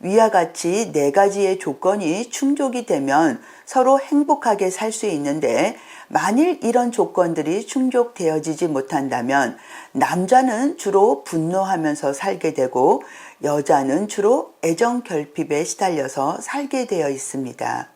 위와 같이 4가지의 조건이 충족이 되면 서로 행복하게 살 수 있는데, 만일 이런 조건들이 충족되어지지 못한다면 남자는 주로 분노하면서 살게 되고 여자는 주로 애정 결핍에 시달려서 살게 되어 있습니다.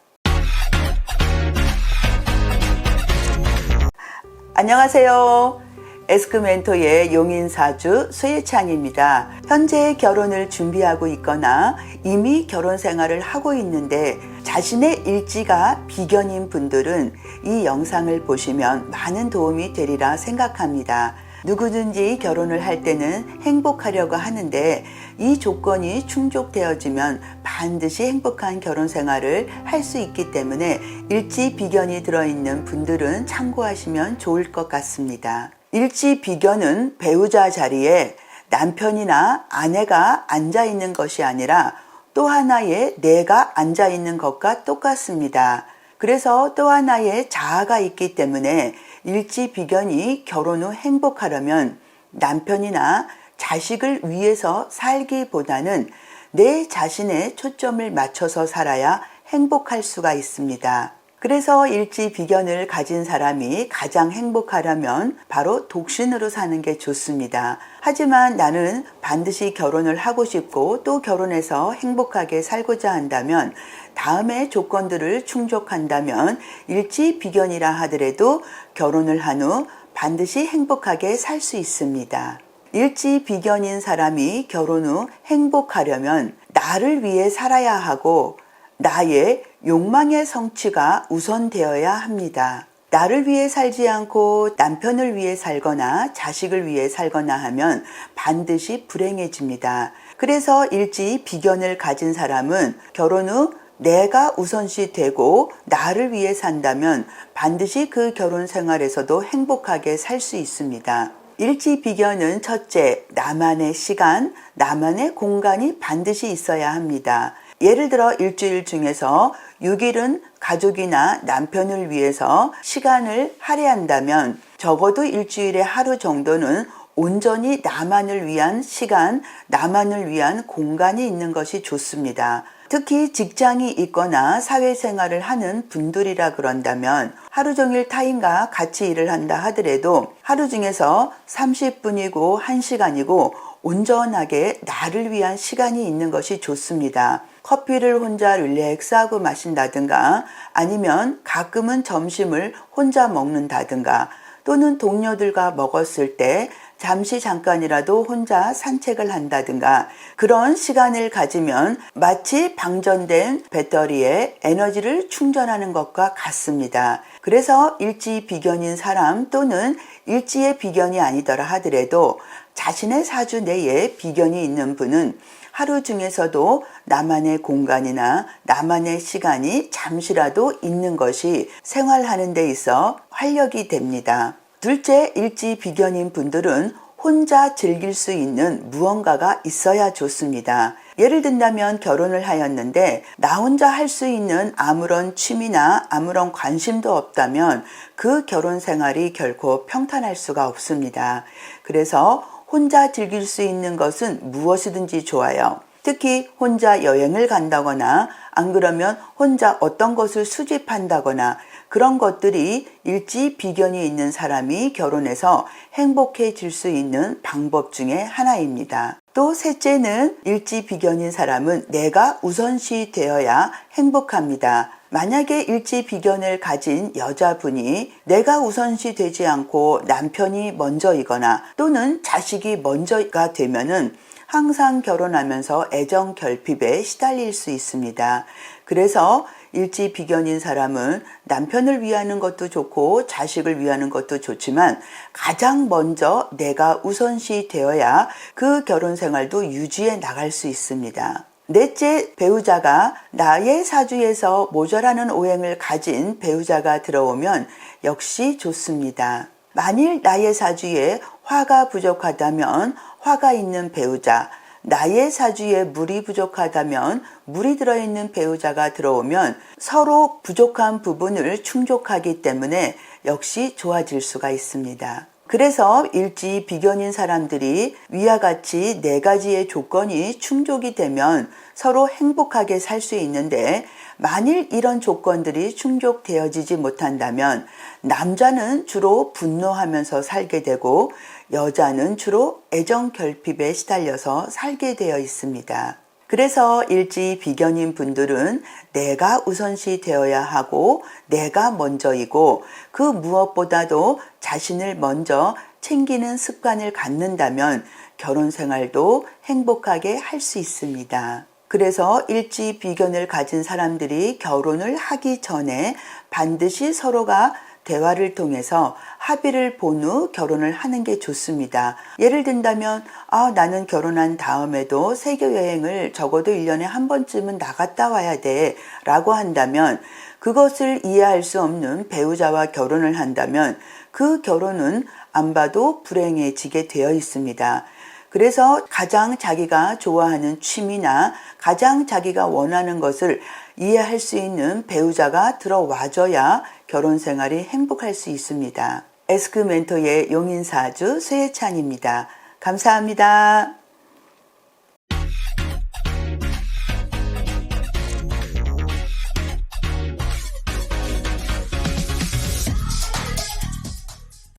안녕하세요. 에스크멘토의 용인사주 수혜창입니다. 현재 결혼을 준비하고 있거나 이미 결혼 생활을 하고 있는데 자신의 일지가 비견인 분들은 이 영상을 보시면 많은 도움이 되리라 생각합니다. 누구든지 결혼을 할 때는 행복하려고 하는데 이 조건이 충족되어지면 반드시 행복한 결혼 생활을 할 수 있기 때문에 일지 비견이 들어있는 분들은 참고하시면 좋을 것 같습니다. 일지 비견은 배우자 자리에 남편이나 아내가 앉아 있는 것이 아니라 또 하나의 내가 앉아 있는 것과 똑같습니다. 그래서 또 하나의 자아가 있기 때문에 일지 비견이 결혼 후 행복하려면 남편이나 자식을 위해서 살기보다는 내 자신에 초점을 맞춰서 살아야 행복할 수가 있습니다. 그래서 일지 비견을 가진 사람이 가장 행복하려면 바로 독신으로 사는 게 좋습니다. 하지만 나는 반드시 결혼을 하고 싶고 또 결혼해서 행복하게 살고자 한다면, 다음의 조건들을 충족한다면 일지 비견이라 하더라도 결혼을 한 후 반드시 행복하게 살 수 있습니다. 일지 비견인 사람이 결혼 후 행복하려면 나를 위해 살아야 하고 나의 욕망의 성취가 우선되어야 합니다. 나를 위해 살지 않고 남편을 위해 살거나 자식을 위해 살거나 하면 반드시 불행해집니다. 그래서 일지 비견을 가진 사람은 결혼 후 내가 우선시 되고 나를 위해 산다면 반드시 그 결혼 생활에서도 행복하게 살 수 있습니다. 일지 비견은 첫째, 나만의 시간, 나만의 공간이 반드시 있어야 합니다. 예를 들어 일주일 중에서 6일은 가족이나 남편을 위해서 시간을 할애한다면 적어도 일주일에 하루 정도는 온전히 나만을 위한 시간, 나만을 위한 공간이 있는 것이 좋습니다. 특히 직장이 있거나 사회생활을 하는 분들이라 그런다면 하루 종일 타인과 같이 일을 한다 하더라도 하루 중에서 30분이고 1시간이고 온전하게 나를 위한 시간이 있는 것이 좋습니다. 커피를 혼자 릴렉스하고 마신다든가 아니면 가끔은 점심을 혼자 먹는다든가 또는 동료들과 먹었을 때 잠깐이라도 혼자 산책을 한다든가 그런 시간을 가지면 마치 방전된 배터리에 에너지를 충전하는 것과 같습니다. 그래서 일지 비견인 사람 또는 일지의 비견이 아니더라 하더라도 자신의 사주 내에 비견이 있는 분은 하루 중에서도 나만의 공간이나 나만의 시간이 잠시라도 있는 것이 생활하는 데 있어 활력이 됩니다. 둘째, 일지 비견인 분들은 혼자 즐길 수 있는 무언가가 있어야 좋습니다. 예를 든다면 결혼을 하였는데 나 혼자 할 수 있는 아무런 취미나 아무런 관심도 없다면 그 결혼 생활이 결코 평탄할 수가 없습니다. 그래서 혼자 즐길 수 있는 것은 무엇이든지 좋아요. 특히 혼자 여행을 간다거나 안 그러면 혼자 어떤 것을 수집한다거나 그런 것들이 일지 비견이 있는 사람이 결혼해서 행복해질 수 있는 방법 중에 하나입니다. 또 셋째는 일지 비견인 사람은 내가 우선시 되어야 행복합니다. 만약에 일지 비견을 가진 여자분이 내가 우선시 되지 않고 남편이 먼저이거나 또는 자식이 먼저가 되면은 항상 결혼하면서 애정 결핍에 시달릴 수 있습니다. 그래서 일지 비견인 사람은 남편을 위하는 것도 좋고 자식을 위하는 것도 좋지만 가장 먼저 내가 우선시 되어야 그 결혼 생활도 유지해 나갈 수 있습니다. 넷째, 배우자가 나의 사주에서 모자라는 오행을 가진 배우자가 들어오면 역시 좋습니다. 만일 나의 사주에 화가 부족하다면 화가 있는 배우자, 나의 사주에 물이 부족하다면 물이 들어있는 배우자가 들어오면 서로 부족한 부분을 충족하기 때문에 역시 좋아질 수가 있습니다. 그래서 일지 비견인 사람들이 위와 같이 4가지의 조건이 충족이 되면 서로 행복하게 살 수 있는데, 만일 이런 조건들이 충족되어지지 못한다면 남자는 주로 분노하면서 살게 되고 여자는 주로 애정 결핍에 시달려서 살게 되어 있습니다. 그래서 일지 비견인 분들은 내가 우선시 되어야 하고 내가 먼저이고 그 무엇보다도 자신을 먼저 챙기는 습관을 갖는다면 결혼 생활도 행복하게 할 수 있습니다. 그래서 일지 비견을 가진 사람들이 결혼을 하기 전에 반드시 서로가 대화를 통해서 합의를 본 후 결혼을 하는 게 좋습니다. 예를 든다면 나는 결혼한 다음에도 세계 여행을 적어도 1년에 한 번쯤은 나갔다 와야 돼 라고 한다면, 그것을 이해할 수 없는 배우자와 결혼을 한다면 그 결혼은 안 봐도 불행해지게 되어 있습니다. 그래서 가장 자기가 좋아하는 취미나 가장 자기가 원하는 것을 이해할 수 있는 배우자가 들어와줘야 결혼 생활이 행복할 수 있습니다. 에스크 멘토의 용인사주 쇠찬입니다. 감사합니다.